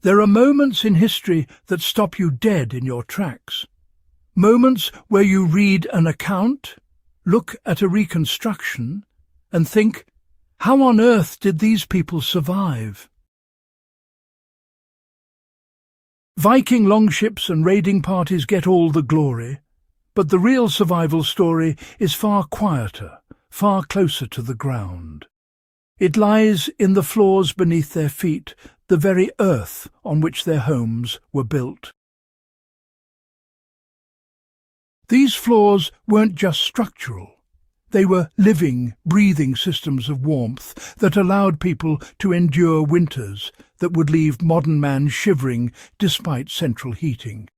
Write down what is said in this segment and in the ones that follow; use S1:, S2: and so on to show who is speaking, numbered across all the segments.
S1: There are moments in history that stop you dead in your tracks. Moments where you read an account, look at a reconstruction, and think, how on earth did these people survive? Viking longships and raiding parties get all the glory, but the real survival story is far quieter, far closer to the ground. It lies in the floors beneath their feet, the very earth on which their homes were built. These floors weren't just structural. They were living, breathing systems of warmth that allowed people to endure winters that would leave modern man shivering despite central heating.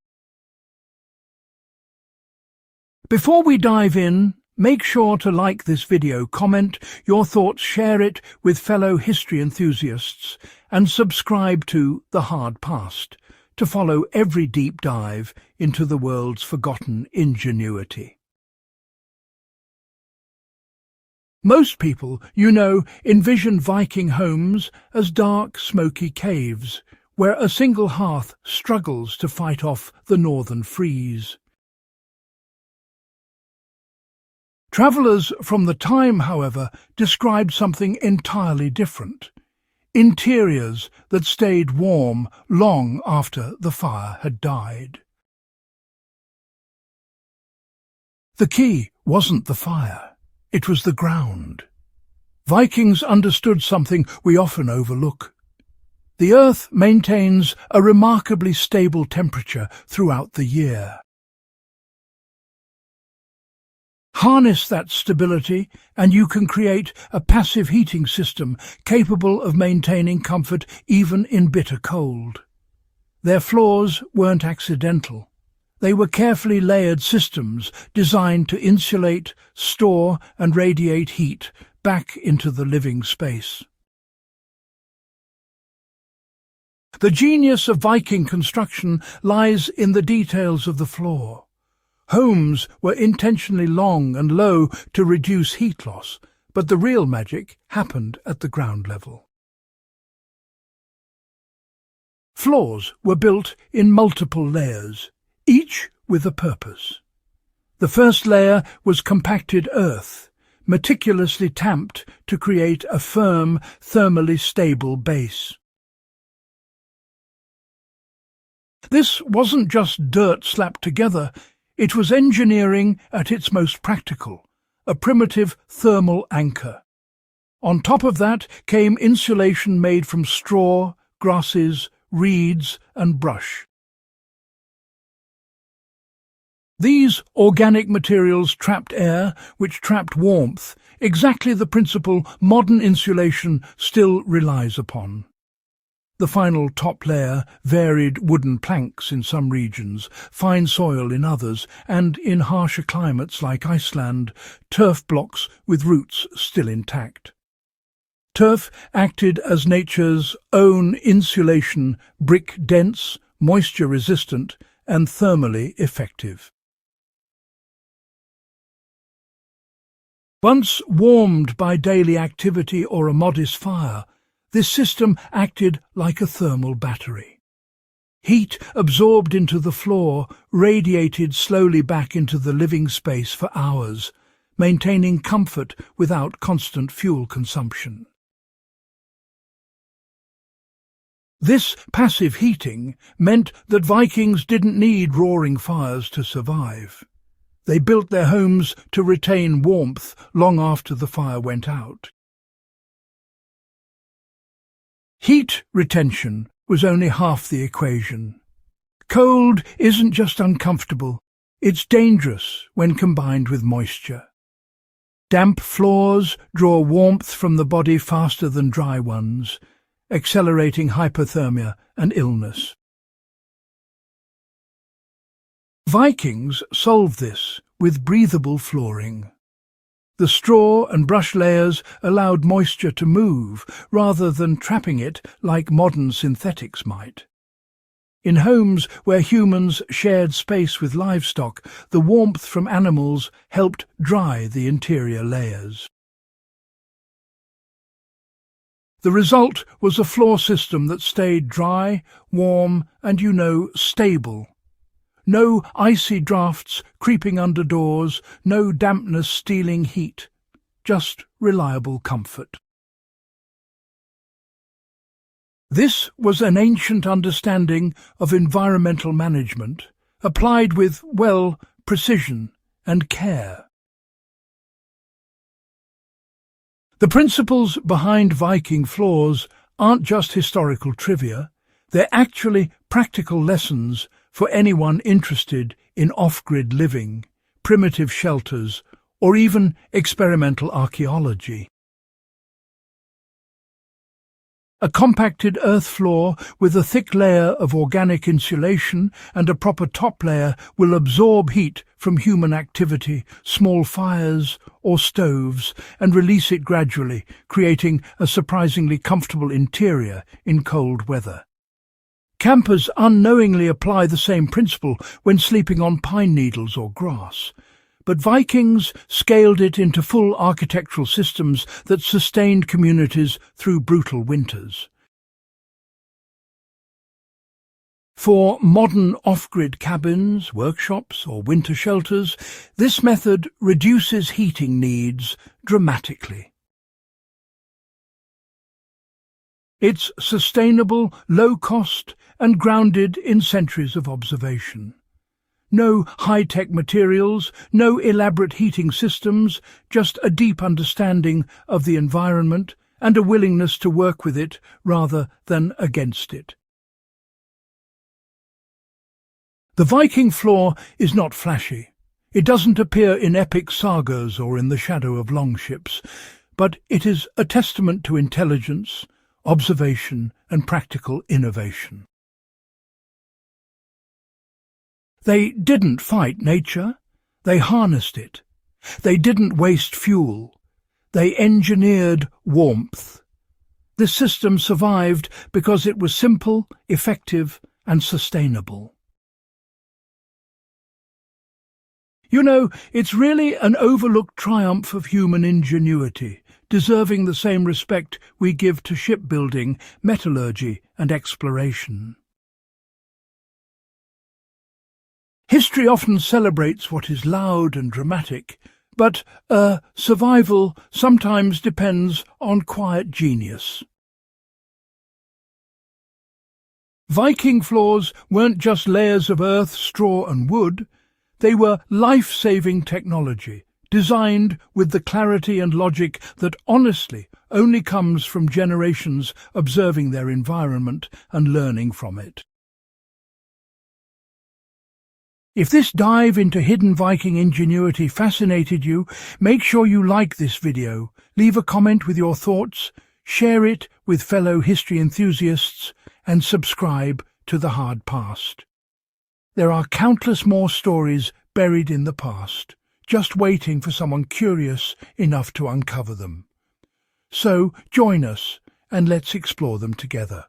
S1: Before we dive in, make sure to like this video, comment your thoughts, share it with fellow history enthusiasts, and subscribe to The Hard Past to follow every deep dive into the world's forgotten ingenuity. Most people, envision Viking homes as dark, smoky caves, where a single hearth struggles to fight off the northern freeze. Travellers from the time, however, described something entirely different. Interiors that stayed warm long after the fire had died. The key wasn't the fire, it was the ground. Vikings understood something we often overlook. The earth maintains a remarkably stable temperature throughout the year. Harness that stability and you can create a passive heating system capable of maintaining comfort even in bitter cold. Their floors weren't accidental. They were carefully layered systems designed to insulate, store and radiate heat back into the living space. The genius of Viking construction lies in the details of the floor. Homes were intentionally long and low to reduce heat loss, but the real magic happened at the ground level. Floors were built in multiple layers, each with a purpose. The first layer was compacted earth, meticulously tamped to create a firm, thermally stable base. This wasn't just dirt slapped together. It was engineering at its most practical, a primitive thermal anchor. On top of that came insulation made from straw, grasses, reeds and brush. These organic materials trapped air, which trapped warmth, exactly the principle modern insulation still relies upon. The final top layer varied wooden planks in some regions, fine soil in others, and in harsher climates like Iceland, turf blocks with roots still intact. Turf acted as nature's own insulation, brick-dense, moisture-resistant, and thermally effective. Once warmed by daily activity or a modest fire, this system acted like a thermal battery. Heat absorbed into the floor radiated slowly back into the living space for hours, maintaining comfort without constant fuel consumption. This passive heating meant that Vikings didn't need roaring fires to survive. They built their homes to retain warmth long after the fire went out. Heat retention was only half the equation. Cold isn't just uncomfortable, it's dangerous when combined with moisture. Damp floors draw warmth from the body faster than dry ones, accelerating hypothermia and illness. Vikings solved this with breathable flooring. The straw and brush layers allowed moisture to move rather than trapping it like modern synthetics might. In homes where humans shared space with livestock, the warmth from animals helped dry the interior layers. The result was a floor system that stayed dry, warm, and, stable. No icy drafts creeping under doors, no dampness stealing heat. Just reliable comfort. This was an ancient understanding of environmental management, applied with, precision and care. The principles behind Viking floors aren't just historical trivia, they're actually practical lessons for anyone interested in off-grid living, primitive shelters, or even experimental archaeology. A compacted earth floor with a thick layer of organic insulation and a proper top layer will absorb heat from human activity, small fires or stoves, and release it gradually, creating a surprisingly comfortable interior in cold weather. Campers unknowingly apply the same principle when sleeping on pine needles or grass. But Vikings scaled it into full architectural systems that sustained communities through brutal winters. For modern off-grid cabins, workshops, or winter shelters, this method reduces heating needs dramatically. It's sustainable, low-cost, and grounded in centuries of observation. No high-tech materials, no elaborate heating systems, just a deep understanding of the environment and a willingness to work with it rather than against it. The Viking floor is not flashy. It doesn't appear in epic sagas or in the shadow of longships, but it is a testament to intelligence, observation, and practical innovation. They didn't fight nature, they harnessed it. They didn't waste fuel, they engineered warmth. This system survived because it was simple, effective, and sustainable. It's really an overlooked triumph of human ingenuity, deserving the same respect we give to shipbuilding, metallurgy, and exploration. History often celebrates what is loud and dramatic, but survival sometimes depends on quiet genius. Viking floors weren't just layers of earth, straw and wood. They were life-saving technology, designed with the clarity and logic that honestly only comes from generations observing their environment and learning from it. If this dive into hidden Viking ingenuity fascinated you, make sure you like this video, leave a comment with your thoughts, share it with fellow history enthusiasts, and subscribe to The Hard Past. There are countless more stories buried in the past, just waiting for someone curious enough to uncover them. So join us and let's explore them together.